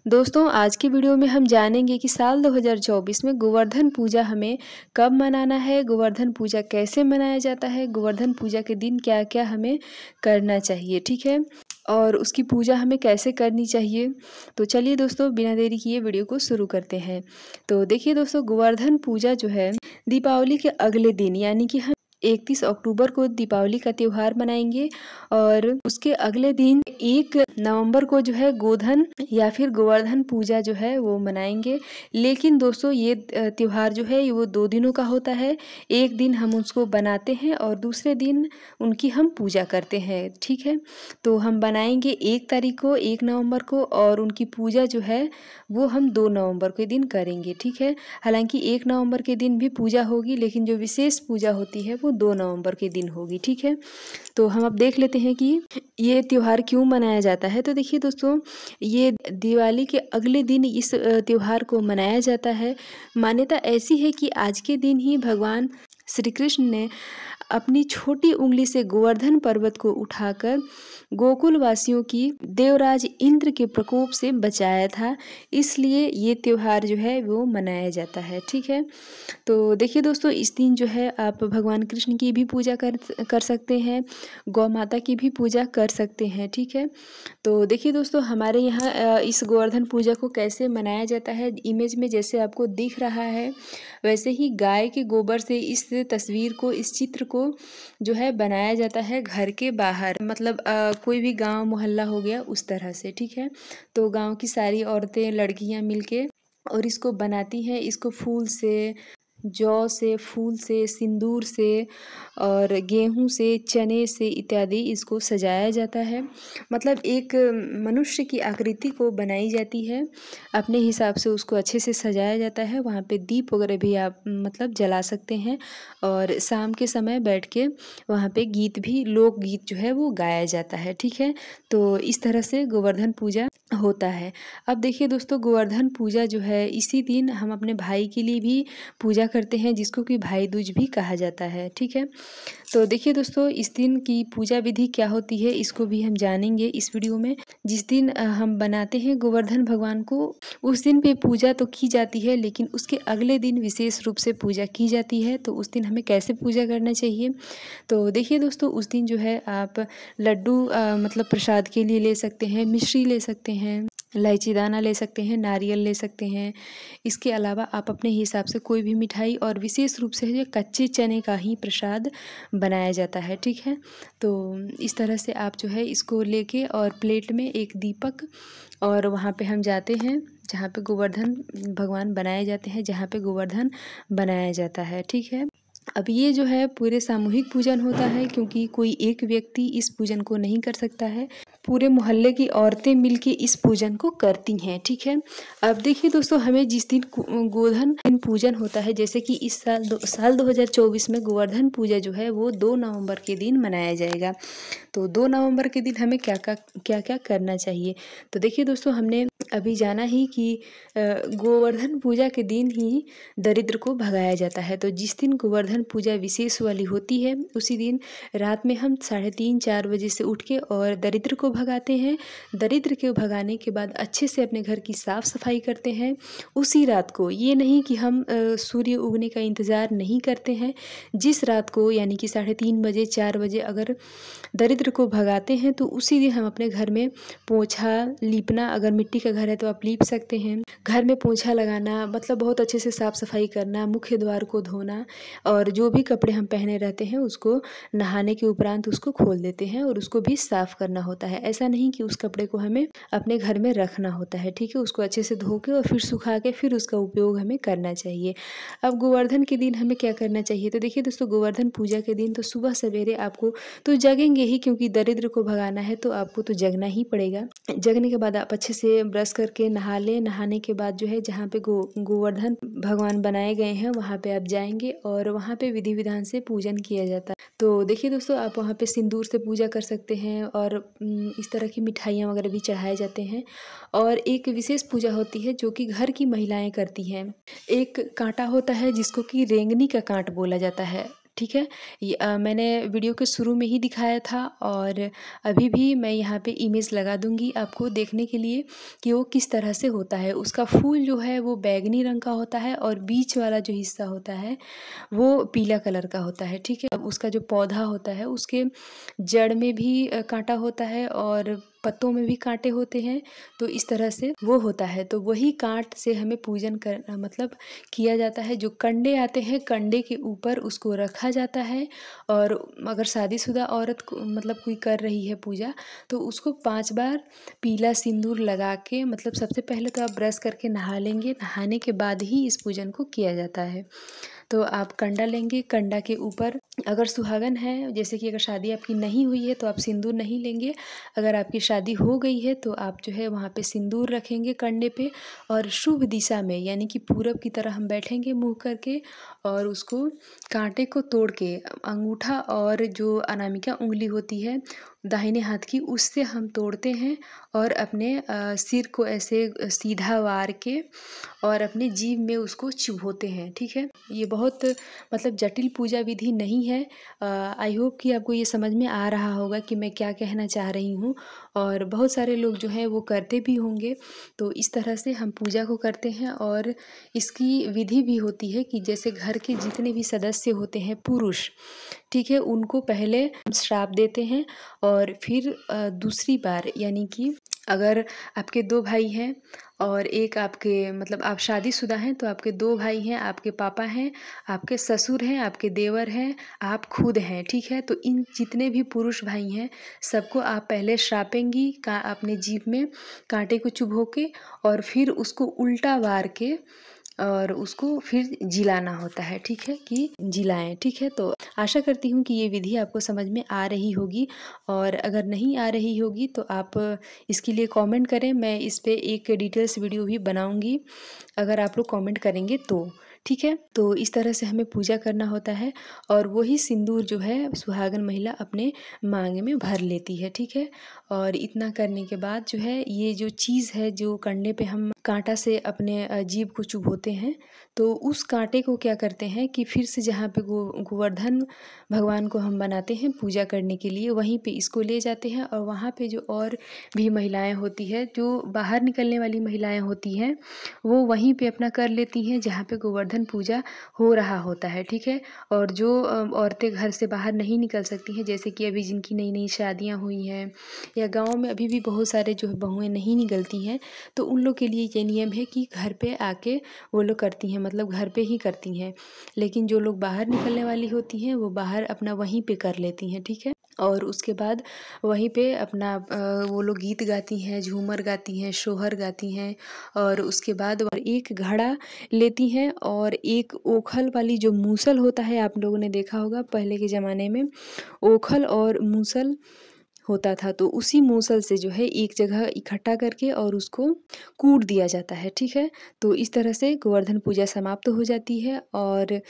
दोस्तों आज की वीडियो में हम जानेंगे कि साल 2024 में गोवर्धन पूजा हमें कब मनाना है, गोवर्धन पूजा कैसे मनाया जाता है, गोवर्धन पूजा के दिन क्या-क्या हमें करना चाहिए, ठीक है? और उसकी पूजा हमें कैसे करनी चाहिए। तो चलिए दोस्तों बिना देरी किए वीडियो को शुरू करते हैं। तो देखिए दोस्तों गोवर्धन पूजा जो है दीपावली के अगले दिन यानी कि हम 31 अक्टूबर को दीपावली का त्योहार मनाएंगे और उसके अगले दिन 1 नवंबर को जो है गोधन या फिर गोवर्धन पूजा जो है वो मनाएंगे। लेकिन दोस्तों ये त्योहार जो है वो 2 दिनों का होता है। एक दिन हम उसको बनाते हैं और दूसरे दिन उनकी हम पूजा करते हैं, ठीक है? तो हम बनाएंगे 1 तारीख को 1 नवंबर को और उनकी पूजा जो है वो हम 2 नवंबर के दिन करेंगे, ठीक है? हालाँकि 1 नवंबर के दिन भी पूजा होगी लेकिन जो विशेष पूजा होती है वो 2 नवंबर के दिन होगी, ठीक है? तो हम अब देख लेते हैं कि ये त्योहार क्यों मनाया जाता है। तो देखिए दोस्तों ये दिवाली के अगले दिन इस त्योहार को मनाया जाता है। मान्यता ऐसी है कि आज के दिन ही भगवान श्री कृष्ण ने अपनी छोटी उंगली से गोवर्धन पर्वत को उठाकर गोकुल वासियों की देवराज इंद्र के प्रकोप से बचाया था, इसलिए ये त्योहार जो है वो मनाया जाता है, ठीक है? तो देखिए दोस्तों इस दिन जो है आप भगवान कृष्ण की भी पूजा कर सकते हैं, गौ माता की भी पूजा कर सकते हैं, ठीक है? तो देखिए दोस्तों हमारे यहाँ इस गोवर्धन पूजा को कैसे मनाया जाता है, इमेज में जैसे आपको दिख रहा है वैसे ही गाय के गोबर से इस तस्वीर को, इस चित्र को जो है बनाया जाता है घर के बाहर। मतलब कोई भी गांव मोहल्ला हो गया उस तरह से, ठीक है? तो गांव की सारी औरतें लड़कियां मिलके और इसको बनाती हैं। इसको फूल से, जौ से, फूल से, सिंदूर से और गेहूँ से, चने से इत्यादि इसको सजाया जाता है। मतलब एक मनुष्य की आकृति को बनाई जाती है, अपने हिसाब से उसको अच्छे से सजाया जाता है। वहाँ पे दीप वगैरह भी आप मतलब जला सकते हैं और शाम के समय बैठ के वहाँ पे गीत भी, लोक गीत जो है वो गाया जाता है, ठीक है? तो इस तरह से गोवर्धन पूजा होता है। अब देखिए दोस्तों गोवर्धन पूजा जो है इसी दिन हम अपने भाई के लिए भी पूजा करते हैं जिसको कि भाई दूज भी कहा जाता है, ठीक है? तो देखिए दोस्तों इस दिन की पूजा विधि क्या होती है इसको भी हम जानेंगे इस वीडियो में। जिस दिन हम बनाते हैं गोवर्धन भगवान को उस दिन पे पूजा तो की जाती है लेकिन उसके अगले दिन विशेष रूप से पूजा की जाती है। तो उस दिन हमें कैसे पूजा करना चाहिए? तो देखिए दोस्तों उस दिन जो है आप लड्डू मतलब प्रसाद के लिए ले सकते हैं, मिश्री ले सकते हैं, इलायची दाना ले सकते हैं, नारियल ले सकते हैं। इसके अलावा आप अपने हिसाब से कोई भी मिठाई और विशेष रूप से ये कच्चे चने का ही प्रसाद बनाया जाता है, ठीक है? तो इस तरह से आप जो है इसको लेके और प्लेट में एक दीपक और वहाँ पे हम जाते हैं जहाँ पे गोवर्धन भगवान बनाए जाते हैं, जहाँ पे गोवर्धन बनाया जाता है, ठीक है? अब ये जो है पूरे सामूहिक पूजन होता है क्योंकि कोई एक व्यक्ति इस पूजन को नहीं कर सकता है, पूरे मोहल्ले की औरतें मिलके इस पूजन को करती हैं, ठीक है? अब देखिए दोस्तों हमें जिस दिन गोधन दिन पूजन होता है, जैसे कि इस साल 2024 में गोवर्धन पूजा जो है वो 2 नवंबर के दिन मनाया जाएगा। तो 2 नवंबर के दिन हमें क्या-क्या करना चाहिए? तो देखिए दोस्तों हमने अभी जाना ही कि गोवर्धन पूजा के दिन ही दरिद्र को भगाया जाता है। तो जिस दिन गोवर्धन पूजा विशेष वाली होती है उसी दिन रात में हम 3:30-4 बजे से उठ के और दरिद्र को भगाते हैं। दरिद्र को भगाने के बाद अच्छे से अपने घर की साफ सफाई करते हैं उसी रात को। ये नहीं कि हम सूर्य उगने का इंतज़ार नहीं करते हैं। जिस रात को यानी कि 3:30 बजे 4 बजे अगर दरिद्र को भगाते हैं तो उसी दिन हम अपने घर में पोंछा लीपना, अगर मिट्टी का घर है तो आप लीप सकते हैं। घर में पोंछा लगाना मतलब बहुत अच्छे से साफ सफाई करना, मुख्य द्वार को धोना और जो भी कपड़े हम पहने रहते हैं उसको नहाने के उपरांत उसको खोल देते हैं और उसको भी साफ करना होता है। ऐसा नहीं कि उस कपड़े को हमें अपने घर में रखना होता है, ठीक है? उसको अच्छे से धो के और फिर सुखा के फिर उसका उपयोग हमें करना चाहिए। अब गोवर्धन के दिन हमें क्या करना चाहिए? तो देखिए दोस्तों गोवर्धन पूजा के दिन तो सुबह सवेरे आपको तो जगेंगे ही क्योंकि दरिद्र को भगाना है तो आपको तो जगना ही पड़ेगा। जगने के बाद आप अच्छे से ब्रश करके नहा लें। नहाने के बाद जो है जहाँ पे गोवर्धन भगवान बनाए गए हैं वहाँ पे आप जाएँगे और वहाँ पे विधि विधान से पूजन किया जाता है। तो देखिए दोस्तों आप वहाँ पे सिंदूर से पूजा कर सकते हैं और इस तरह की मिठाइयाँ वगैरह भी चढ़ाए जाते हैं। और एक विशेष पूजा होती है जो कि घर की महिलाएँ करती हैं। एक काँटा होता है जिसको कि रेंगनी का काँट बोला जाता है। ठीक है। मैंने वीडियो के शुरू में ही दिखाया था और अभी भी मैं यहाँ पे इमेज लगा दूँगी आपको देखने के लिए कि वो किस तरह से होता है। उसका फूल जो है वो बैंगनी रंग का होता है और बीच वाला जो हिस्सा होता है वो पीला कलर का होता है, ठीक है। अब उसका जो पौधा होता है उसके जड़ में भी काँटा होता है और पत्तों में भी काँटे होते हैं, तो इस तरह से वो होता है। तो वही काँट से हमें पूजन कर मतलब किया जाता है। जो कंडे आते हैं, कंडे के ऊपर उसको रखा जाता है और अगर शादीशुदा औरत को मतलब कोई कर रही है पूजा, तो उसको 5 बार पीला सिंदूर लगा के मतलब सबसे पहले तो आप ब्रश करके नहा लेंगे, नहाने के बाद ही इस पूजन को किया जाता है। तो आप कंडा लेंगे, कंडा के ऊपर अगर सुहागन है, जैसे कि अगर शादी आपकी नहीं हुई है तो आप सिंदूर नहीं लेंगे। अगर आपकी शादी हो गई है तो आप जो है वहाँ पे सिंदूर रखेंगे कंडे पे और शुभ दिशा में यानी कि पूरब की तरह हम बैठेंगे मुँह करके और उसको काँटे को तोड़ के अंगूठा और जो अनामिका उँगली होती है दाहिने हाथ की, उससे हम तोड़ते हैं और अपने सिर को ऐसे सीधा वार के और अपने जीभ में उसको चुभोते हैं, ठीक है। ये बहुत मतलब जटिल पूजा विधि नहीं है। आई होप कि आपको ये समझ में आ रहा होगा कि मैं क्या कहना चाह रही हूँ और बहुत सारे लोग जो हैं वो करते भी होंगे। तो इस तरह से हम पूजा को करते हैं और इसकी विधि भी होती है कि जैसे घर के जितने भी सदस्य होते हैं पुरुष, ठीक है, उनको पहले श्राप देते हैं और फिर दूसरी बार यानी कि अगर आपके 2 भाई हैं और एक आपके मतलब आप शादीशुदा हैं तो आपके 2 भाई हैं, आपके पापा हैं, आपके ससुर हैं, आपके देवर हैं, आप खुद हैं, ठीक है। तो इन जितने भी पुरुष भाई हैं सबको आप पहले श्रापेंगी का अपने जीभ में काँटे को चुभो के और फिर उसको उल्टा वार के और उसको फिर जिलाना होता है, ठीक है, कि जिलाएँ, ठीक है। तो आशा करती हूँ कि ये विधि आपको समझ में आ रही होगी और अगर नहीं आ रही होगी तो आप इसके लिए कमेंट करें, मैं इस पे एक डिटेल्स वीडियो भी बनाऊँगी, अगर आप लोग कमेंट करेंगे तो, ठीक है। तो इस तरह से हमें पूजा करना होता है और वही सिंदूर जो है सुहागन महिला अपने मांग में भर लेती है, ठीक है। और इतना करने के बाद जो है ये जो चीज़ है जो करने पे हम काँटा से अपने जीभ को चुभोते हैं, तो उस काँटे को क्या करते हैं कि फिर से जहाँ पे गोवर्धन भगवान को हम बनाते हैं पूजा करने के लिए, वहीं पे इसको ले जाते हैं और वहाँ पे जो और भी महिलाएँ होती हैं, जो बाहर निकलने वाली महिलाएँ होती हैं, वो वहीं पे अपना कर लेती हैं जहाँ पे गोवर्धन पूजा हो रहा होता है, ठीक है। और जो औरतें घर से बाहर नहीं निकल सकती हैं, जैसे कि अभी जिनकी नई-नई शादियाँ हुई हैं या गाँव में अभी भी बहुत सारे जो है बहुएँ नहीं निकलती हैं, तो उन लोग के लिए ये नियम है कि घर पे आके वो लोग करती हैं, मतलब घर पे ही करती हैं। लेकिन जो लोग बाहर निकलने वाली होती हैं, वो बाहर अपना वहीं पे कर लेती हैं, ठीक है। और उसके बाद वहीं पे अपना वो लोग गीत गाती हैं, झूमर गाती हैं, सोहर गाती हैं और उसके बाद एक घड़ा लेती हैं और एक ओखल वाली जो मूसल होता है, आप लोगों ने देखा होगा पहले के ज़माने में ओखल और मूसल होता था, तो उसी मूसल से जो है एक जगह इकट्ठा करके और उसको कूट दिया जाता है, ठीक है। तो इस तरह से गोवर्धन पूजा समाप्त हो जाती है और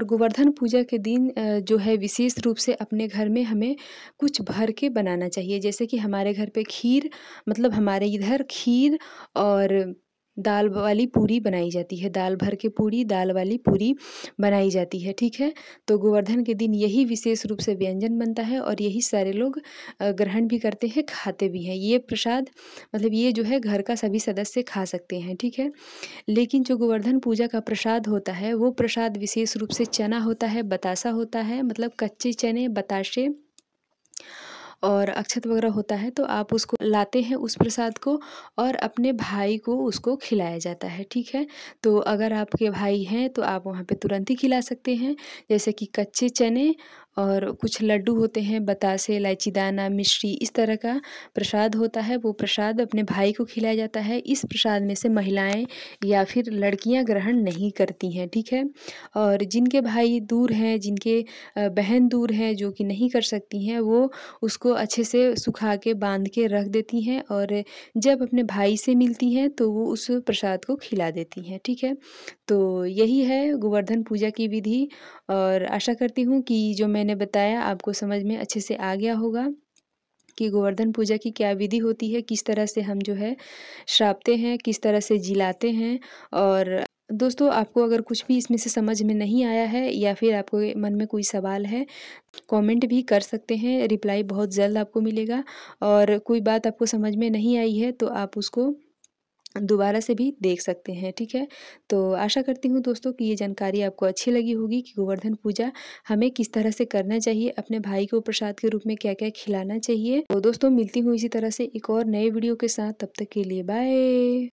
गोवर्धन पूजा के दिन जो है विशेष रूप से अपने घर में हमें कुछ भर के बनाना चाहिए। जैसे कि हमारे घर पे खीर मतलब हमारे इधर खीर और दाल वाली पूरी बनाई जाती है, दाल भर के पूरी, दाल वाली पूरी बनाई जाती है, ठीक है। तो गोवर्धन के दिन यही विशेष रूप से व्यंजन बनता है और यही सारे लोग ग्रहण भी करते हैं, खाते भी हैं। ये प्रसाद मतलब ये जो है घर का सभी सदस्य खा सकते हैं, ठीक है। लेकिन जो गोवर्धन पूजा का प्रसाद होता है, वो प्रसाद विशेष रूप से चना होता है, बतासा होता है, मतलब कच्चे चने, बताशे और अक्षत वगैरह होता है, तो आप उसको लाते हैं उस प्रसाद को और अपने भाई को उसको खिलाया जाता है, ठीक है। तो अगर आपके भाई हैं तो आप वहाँ पे तुरंत ही खिला सकते हैं, जैसे कि कच्चे चने और कुछ लड्डू होते हैं, बतासे, इलायची दाना, मिश्री, इस तरह का प्रसाद होता है, वो प्रसाद अपने भाई को खिलाया जाता है। इस प्रसाद में से महिलाएँ या फिर लड़कियाँ ग्रहण नहीं करती हैं, ठीक है। और जिनके भाई दूर हैं, जिनके बहन दूर हैं जो कि नहीं कर सकती हैं, वो उसको अच्छे से सुखा के बांध के रख देती हैं और जब अपने भाई से मिलती हैं तो वो उस प्रसाद को खिला देती हैं, ठीक है। तो यही है गोवर्धन पूजा की विधि और आशा करती हूँ कि जो मैंने बताया आपको समझ में अच्छे से आ गया होगा कि गोवर्धन पूजा की क्या विधि होती है, किस तरह से हम जो है श्रापते हैं, किस तरह से जिलाते हैं और दोस्तों आपको अगर कुछ भी इसमें से समझ में नहीं आया है या फिर आपको मन में कोई सवाल है, कमेंट भी कर सकते हैं, रिप्लाई बहुत जल्द आपको मिलेगा। और कोई बात आपको समझ में नहीं आई है तो आप उसको दोबारा से भी देख सकते हैं, ठीक है? तो आशा करती हूँ दोस्तों कि ये जानकारी आपको अच्छी लगी होगी कि गोवर्धन पूजा हमें किस तरह से करना चाहिए, अपने भाई को प्रसाद के रूप में क्या-क्या खिलाना चाहिए। तो दोस्तों मिलती हूँ इसी तरह से एक और नए वीडियो के साथ, तब तक के लिए बाय।